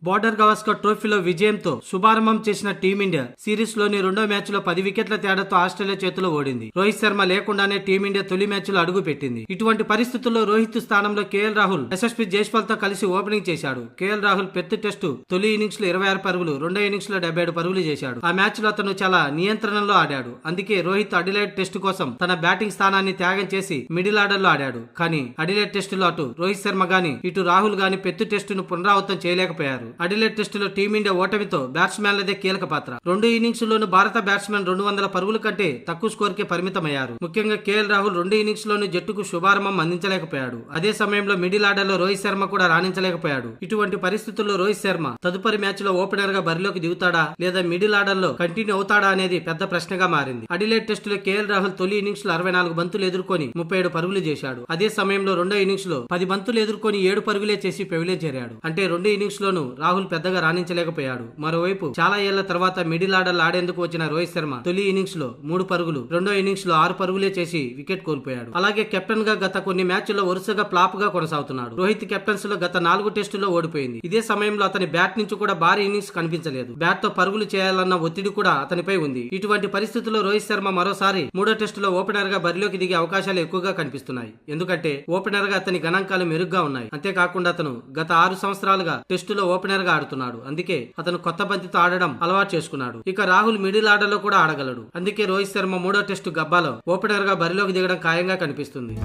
Border Gavaskar ట్రోఫీలో విజయంతో శుభారంభం చేసిన టీమిండియా సిరీస్ లోని రెండో మ్యాచ్ లో 10 వికెట్ల తేడాతో ఆస్ట్రేలియా చేతిలో ఓడింది. రోహిత్ శర్మ లేకుండానే టీమిండియా తొలి మ్యాచ్ లో అడుగు పెట్టింది. ఇటువంటి పరిస్థితుల్లో రోహిత్ స్థానంలో కేఎల్ రాహుల్ యశస్వి జైస్వాల్ తో కలిసి ఓపెనింగ్ చేశాడు. కేఎల్ రాహుల్ పెద్ద టెస్టు తొలి ఇన్నింగ్స్ లో 26 పరుగులు, రెండో ఇన్నింగ్స్ లో 77 పరుగులు చేశాడు. ఆ మ్యాచ్ లో అతను చాలా నియంత్రణలో ఆడాడు. అందుకే రోహిత్ అడిలైడ్ టెస్ట్ కోసం తన బ్యాటింగ్ స్థానాన్ని త్యాగం చేసి మిడిల్ ఆర్డర్ లో ఆడాడు. కానీ అడిలైడ్ టెస్టులో అటు రోహిత్ శర్మ గాని ఇటు రాహుల్ గాని పెద్ద టెస్టును పునరావృతం చేయలేకపోయారు. అడిలైడ్ టెస్టులో టీమిండియా ఓటమితో బ్యాట్స్మెన్లదే కీలక పాత్ర. రెండు ఇన్నింగ్స్ లోను భారత బ్యాట్స్మెన్ 200 పరుగుల కంటే తక్కువ స్కోర్ కే పరిమితమయ్యారు. ముఖ్యంగా కేఎల్ రాహుల్ రెండు ఇన్నింగ్స్ లోను జట్టుకు శుభారంభం అందించలేకపోయాడు. అదే సమయంలో మిడిల్ ఆర్డర్ లో రోహిత్ శర్మ కూడా రాణించలేకపోయాడు. ఇటువంటి పరిస్థితుల్లో రోహిత్ శర్మ తదుపరి మ్యాచ్ లో ఓపెనర్ గా బరిలోకి దిగుతాడా లేదా మిడిల్ ఆర్డర్ లో కంటిన్యూ అవుతాడా అనేది పెద్ద ప్రశ్నగా మారింది. అడిలైడ్ టెస్టులో కేఎల్ రాహుల్ తొలి ఇన్నింగ్స్ లో 64 బంతులు ఎదుర్కొని 37 పరుగులు చేశాడు. అదే సమయంలో రెండో ఇన్నింగ్స్ లో 10 బంతులు ఎదుర్కొని 7 పరుగులే చేసి పెవిలియన్ చేరాడు. అంటే రెండు ఇన్నింగ్స్ లోను రాహుల్ పెద్దగా రాణించలేకపోయాడు. మరోవైపు చాలా ఏళ్ల తర్వాత మిడిల్ ఆర్డర్ ఆడేందుకు వచ్చిన రోహిత్ శర్మ తొలి ఇన్నింగ్స్ లో 3 పరుగులు, రెండో ఇన్నింగ్స్ లో 6 పరుగులే చేసి వికెట్ కోల్పోయాడు. అలాగే కెప్టెన్ గా గత కొన్ని మ్యాచ్ల్లో వరుసగా ఫ్లాప్ గా కొనసాగుతున్నాడు. రోహిత్ కెప్టెన్స్ లో గత 4 టెస్టుల్లో ఓడిపోయింది. ఇదే సమయంలో అతని బ్యాట్ నుంచి కూడా భారీ ఇన్నింగ్స్ కనిపించలేదు. బ్యాట్ తో పరుగులు చేయాలన్న ఒత్తిడి కూడా అతనిపై ఉంది. ఇటువంటి పరిస్థితుల్లో రోహిత్ శర్మ మరోసారి మూడో టెస్టులో ఓపెనర్ గా బరిలోకి దిగే అవకాశాలు ఎక్కువగా కనిపిస్తున్నాయి. ఎందుకంటే ఓపెనర్ గా అతని గణాంకాలు మెరుగ్గా ఉన్నాయి. అంతేకాకుండా అతను గత 6 సంవత్సరాలుగా టెస్టులో ఓపెనర్ గా ఆడుతున్నాడు. అందుకే అతను కొత్త బంతితో ఆడడం అలవాటు చేసుకున్నాడు. ఇక రాహుల్ మిడిల్ ఆర్డర్ లో కూడా ఆడగలడు. అందుకే రోహిత్ శర్మ మూడో టెస్టు గబ్బాలో ఓపెనర్ గా బరిలోకి దిగడం ఖాయంగా కనిపిస్తుంది.